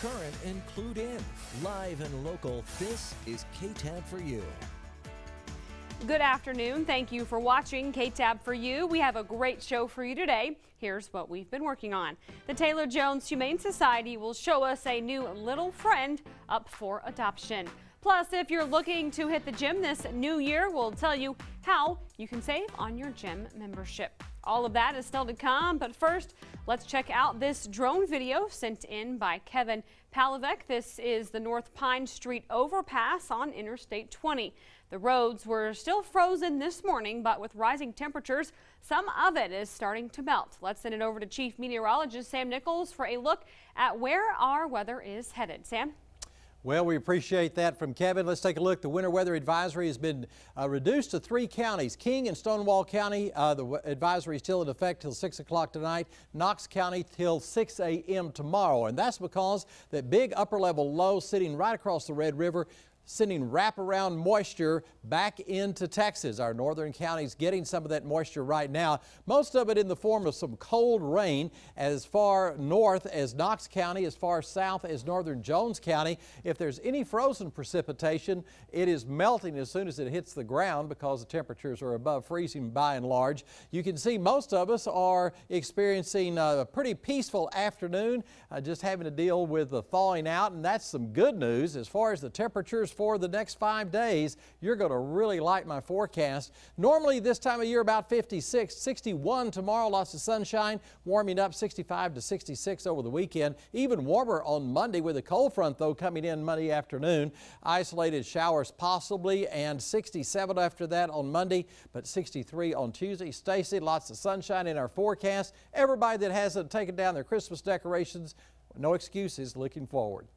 current and clued in. Live and local, this is KTAB for you. Good afternoon. Thank you for watching KTAB for you. We have a great show for you today. Here's what we've been working on. The Taylor Jones Humane Society will show us a new little friend up for adoption. Plus, if you're looking to hit the gym this new year, we'll tell you how you can save on your gym membership. All of that is still to come, but first, let's check out this drone video sent in by Kevin Palovek. This is the North Pine Street overpass on Interstate 20. The roads were still frozen this morning, but with rising temperatures, some of it is starting to melt. Let's send it over to Chief Meteorologist Sam Nichols for a look at where our weather is headed. Sam? Well, we appreciate that from Kevin. Let's take a look. The winter weather advisory has been reduced to 3 counties. King and Stonewall County, the advisory is still in effect till 6 o'clock tonight. Knox County till 6 a.m. tomorrow. And that's because that big upper level low sitting right across the Red River, sending wraparound moisture back into Texas. Our northern counties getting some of that moisture right now, most of it in the form of some cold rain as far north as Knox County, as far south as northern Jones County. If there's any frozen precipitation, it is melting as soon as it hits the ground because the temperatures are above freezing by and large. You can see most of us are experiencing a pretty peaceful afternoon, just having to deal with the thawing out, and that's some good news. As far as the temperatures for the next 5 days, you're going to really like my forecast. Normally this time of year about 56, 61 tomorrow, lots of sunshine, warming up 65 to 66 over the weekend. Even warmer on Monday with a cold front though coming in Monday afternoon. Isolated showers possibly, and 67 after that on Monday, but 63 on Tuesday. Stacy, lots of sunshine in our forecast. Everybody that hasn't taken down their Christmas decorations, no excuses, looking forward.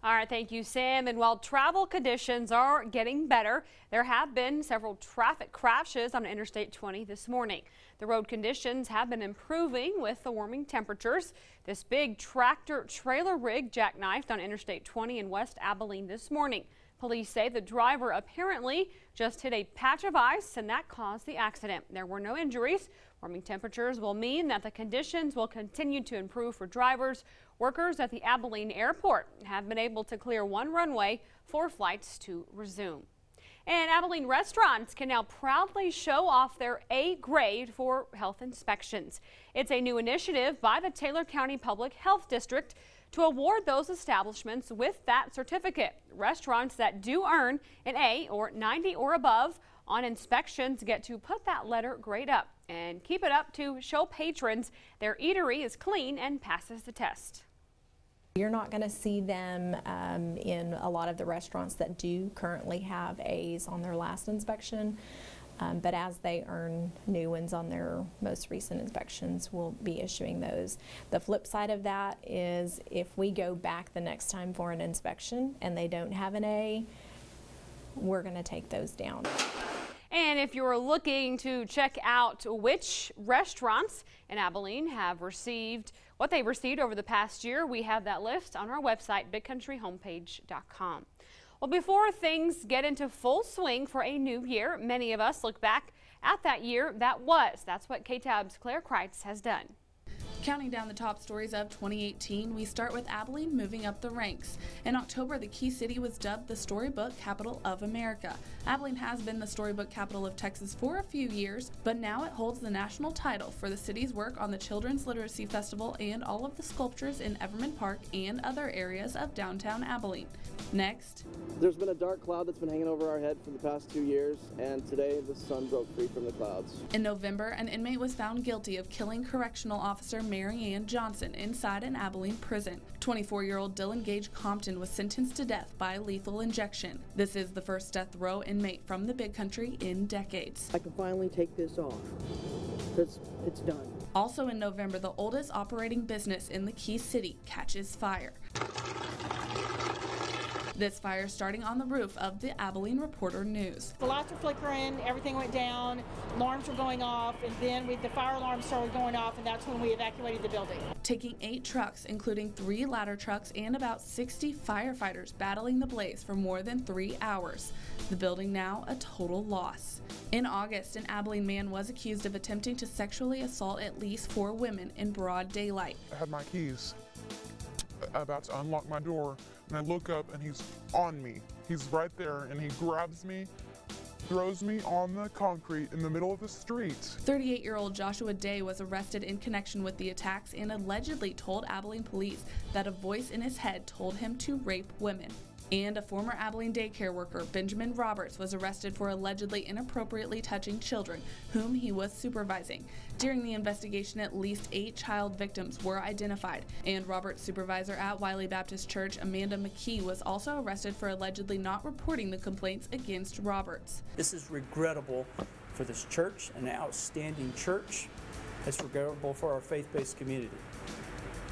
All right, thank you, Sam. And while travel conditions are getting better, there have been several traffic crashes on Interstate 20 this morning. The road conditions have been improving with the warming temperatures. This big tractor trailer rig jackknifed on Interstate 20 in West Abilene this morning. Police say the driver apparently just hit a patch of ice and that caused the accident. There were no injuries. Warming temperatures will mean that the conditions will continue to improve for drivers. Workers at the Abilene Airport have been able to clear 1 runway for flights to resume. And Abilene restaurants can now proudly show off their A grade for health inspections. It's a new initiative by the Taylor County Public Health District to award those establishments with that certificate. Restaurants that do earn an A or 90 or above on inspections get to put that letter grade up and keep it up to show patrons their eatery is clean and passes the test. You're not going to see them in a lot of the restaurants that do currently have A's on their last inspection, but as they earn new ones on their most recent inspections, we'll be issuing those. The flip side of that is if we go back the next time for an inspection and they don't have an A, we're going to take those down. And if you're looking to check out which restaurants in Abilene have received what they've received over the past year, we have that list on our website, bigcountryhomepage.com. Well, before things get into full swing for a new year, many of us look back at that year that was. That's what KTAB's Claire Kreitz has done. Counting down the top stories of 2018, we start with Abilene moving up the ranks. In October, the Key City was dubbed the Storybook Capital of America. Abilene has been the Storybook Capital of Texas for a few years, but now it holds the national title for the city's work on the Children's Literacy Festival and all of the sculptures in Everman Park and other areas of downtown Abilene. Next. There's been a dark cloud that's been hanging over our head for the past 2 years, and today the sun broke free from the clouds. In November, an inmate was found guilty of killing correctional officer Mary Ann Johnson inside an Abilene prison. 24-year-old Dylan Gage Compton was sentenced to death by lethal injection. This is the first death row inmate from the Big Country in decades. I can finally take this off. It's done. Also in November, the oldest operating business in the Key City catches fire. This fire starting on the roof of the Abilene Reporter News. The lights were flickering, everything went down, alarms were going off, and then the fire alarm started going off, and that's when we evacuated the building. Taking 8 trucks, including 3 ladder trucks and about 60 firefighters battling the blaze for more than 3 hours. The building now a total loss. In August, an Abilene man was accused of attempting to sexually assault at least 4 women in broad daylight. I had my keys about to unlock my door, and I look up and he's on me. He's right there, and he grabs me, throws me on the concrete in the middle of the street. 38-year-old Joshua Day was arrested in connection with the attacks and allegedly told Abilene police that a voice in his head told him to rape women. And a former Abilene daycare worker, Benjamin Roberts, was arrested for allegedly inappropriately touching children whom he was supervising. During the investigation, at least 8 child victims were identified, and Roberts' supervisor at Wiley Baptist Church, Amanda McKee, was also arrested for allegedly not reporting the complaints against Roberts. This is regrettable for this church, an outstanding church. It's regrettable for our faith-based community.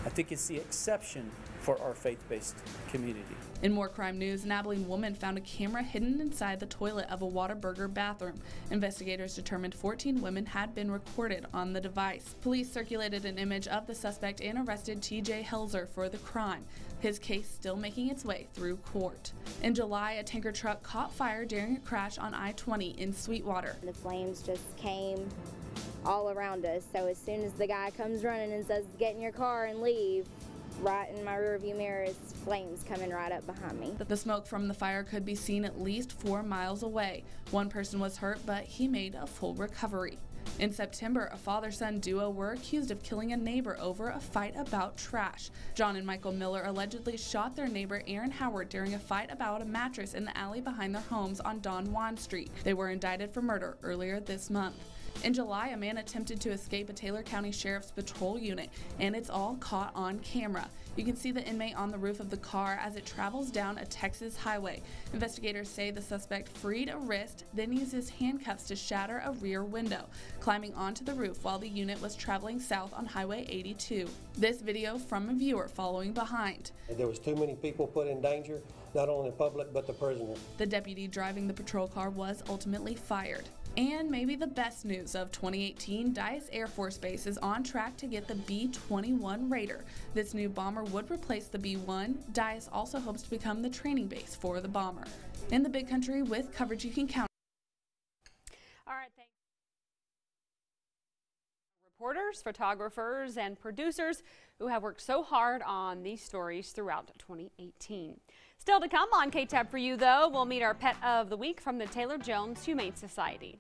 I think it's the exception for our faith-based community. In more crime news, an Abilene woman found a camera hidden inside the toilet of a Whataburger bathroom. Investigators determined 14 women had been recorded on the device. Police circulated an image of the suspect and arrested TJ Helzer for the crime. His case still making its way through court. In July, a tanker truck caught fire during a crash on I-20 in Sweetwater. The flames just came all around us, so as soon as the guy comes running and says, "Get in your car and leave," right in my rearview mirror is flames coming right up behind me. The smoke from the fire could be seen at least 4 miles away. One person was hurt, but he made a full recovery. In September, a father-son duo were accused of killing a neighbor over a fight about trash. John and Michael Miller allegedly shot their neighbor Aaron Howard during a fight about a mattress in the alley behind their homes on Don Juan Street. They were indicted for murder earlier this month. In July, a man attempted to escape a Taylor County Sheriff's Patrol unit, and it's all caught on camera. You can see the inmate on the roof of the car as it travels down a Texas highway. Investigators say the suspect freed a wrist, then used his handcuffs to shatter a rear window, climbing onto the roof while the unit was traveling south on Highway 82. This video from a viewer following behind. There was too many people put in danger, not only the public but the prisoner. The deputy driving the patrol car was ultimately fired. And maybe the best news of 2018, Dyess Air Force Base is on track to get the B-21 Raider. This new bomber would replace the B-1. Dyess also hopes to become the training base for the bomber. In the big country, with coverage you can count. All right, thanks. Reporters, photographers, and producers who have worked so hard on these stories throughout 2018. Still to come on KTAB for you, though, we'll meet our pet of the week from the Taylor Jones Humane Society.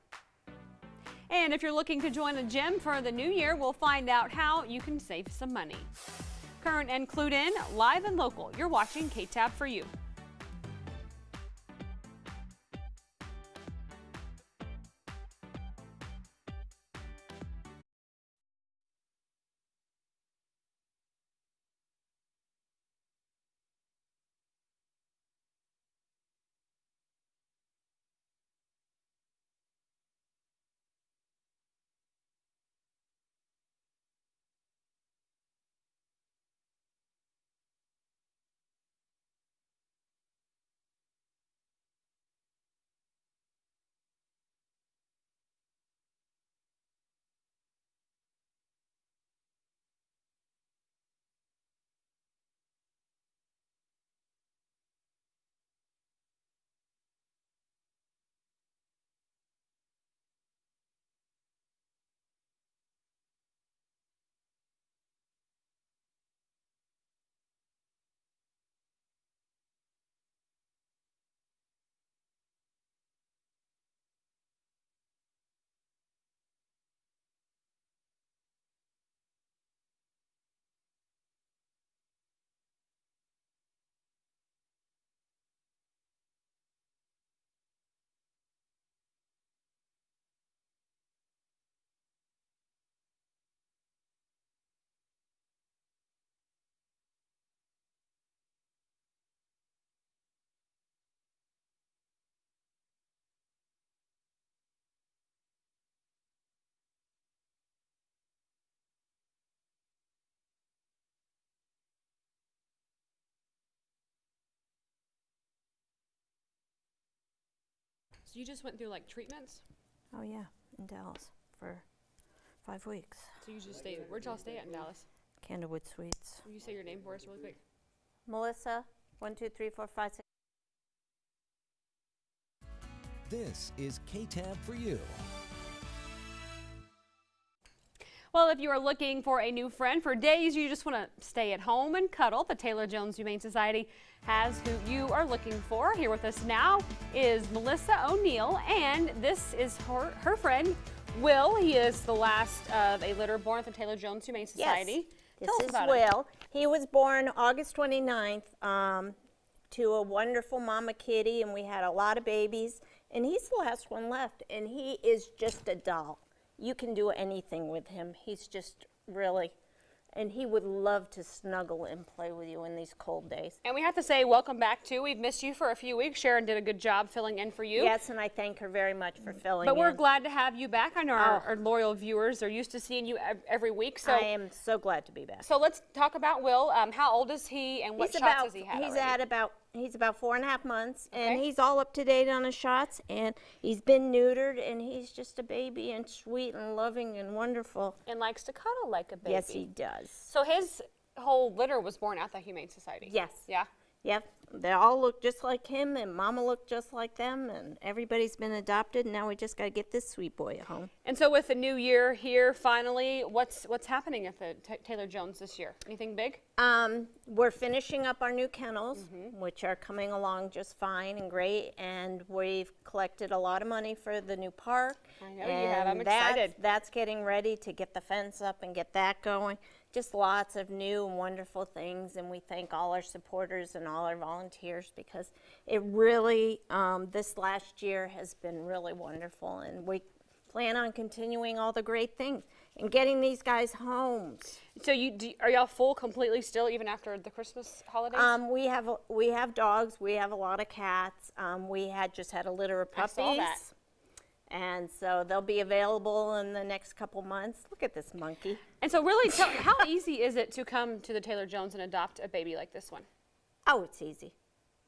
And if you're looking to join a gym for the new year, we'll find out how you can save some money. Current and clued in, live and local. You're watching KTAB for you. So you just went through like treatments? Oh yeah, in Dallas for 5 weeks. So you just stayed, where'd y'all stay at in Dallas? Candlewood Suites. Will you say your name for us really quick? Melissa, 1, 2, 3, 4, 5, 6. This is KTAB for you. Well, if you are looking for a new friend for days you just want to stay at home and cuddle, the Taylor Jones Humane Society has who you are looking for. Here with us now is Melissa O'Neill, and this is her friend, Will. He is the last of a litter born at the Taylor Jones Humane Society. Yes, this is Will. He was born August 29th to a wonderful mama kitty, and we had a lot of babies, and he's the last one left, and he is just a doll. You can do anything with him. He's just really, and he would love to snuggle and play with you in these cold days. And we have to say welcome back too. We've missed you for a few weeks. Sharon did a good job filling in for you. Yes, and I thank her very much for filling in. But we're glad to have you back. I know our loyal viewers are used to seeing you every week. So I am so glad to be back. So let's talk about Will. How old is he, and what shots has he had already? He's about 4.5 months, and he's all up to date on his shots, and he's been neutered, and he's just a baby and sweet and loving and wonderful. And likes to cuddle like a baby. Yes, he does. So his whole litter was born at the Humane Society? Yes. Yeah? Yep. They all look just like him, and Mama looked just like them, and everybody's been adopted, and now we just got to get this sweet boy at home. And so with the new year here, finally, what's happening at the Taylor Jones this year? Anything big? We're finishing up our new kennels, which are coming along just fine and great, and we've collected a lot of money for the new park. I know you have. I'm excited. That's getting ready to get the fence up and get that going. Just lots of new and wonderful things, and we thank all our supporters and all our volunteers, because it really, this last year has been really wonderful, and we plan on continuing all the great things and getting these guys homes. So are y'all full completely still, even after the Christmas holidays? We have dogs. We have a lot of cats. We just had a litter of puppies. I saw that. And so they'll be available in the next couple months. Look at this monkey. And so really, how easy is it to come to the Taylor Jones and adopt a baby like this one? Oh, it's easy.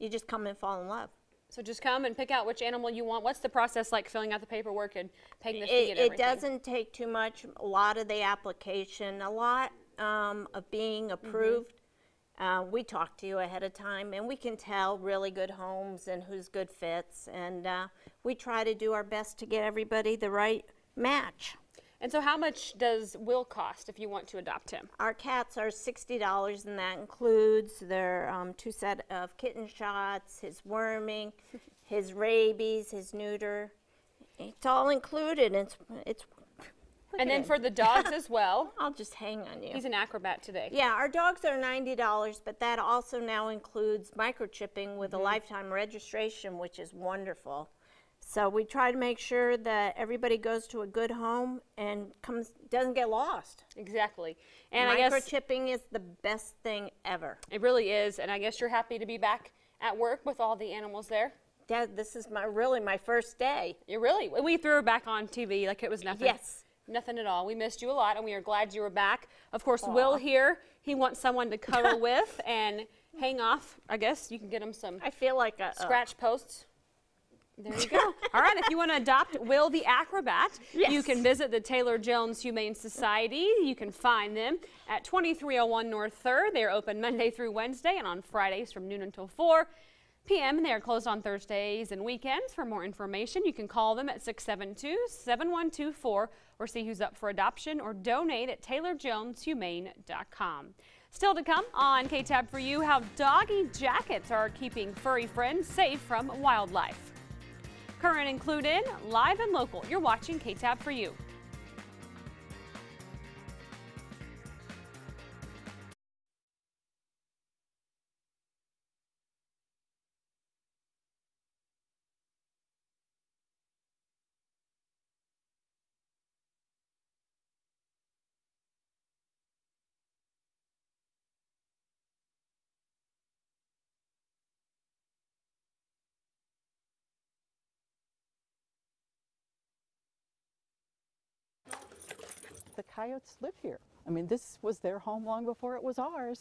You just come and fall in love. So just come and pick out which animal you want. What's the process like, filling out the paperwork and paying the fee and everything? It doesn't take too much. A lot of the application, a lot of being approved. We talk to you ahead of time, and we can tell really good homes and who's good fits, and we try to do our best to get everybody the right match. And so how much does Will cost if you want to adopt him? Our cats are $60, and that includes their 2 set of kitten shots, his worming, his rabies, his neuter. It's all included. And then for the dogs as well. I'll just hang on you. He's an acrobat today. Yeah, our dogs are $90, but that also now includes microchipping with a lifetime registration, which is wonderful. So we try to make sure that everybody goes to a good home and doesn't get lost. Exactly. And microchipping is the best thing ever. It really is. And I guess you're happy to be back at work with all the animals there? Yeah, this is really my first day. We threw her back on TV like it was nothing. Yes. Nothing at all. We missed you a lot, and we are glad you were back. Of course, Will here, he wants someone to cuddle with and hang off. I guess you can get him some I feel like scratch posts. There you go. All right, if you want to adopt Will the Acrobat, you can visit the Taylor Jones Humane Society. You can find them at 2301 North 3rd. They are open Monday through Wednesday and on Fridays from noon until 4 p.m. and they are closed on Thursdays and weekends. For more information, you can call them at 672-7124 or see who's up for adoption or donate at taylorjoneshumane.com. Still to come on KTAB for you, how doggy jackets are keeping furry friends safe from wildlife. Current included, live and local. You're watching KTAB for you. The coyotes live here. I mean, this was their home long before it was ours.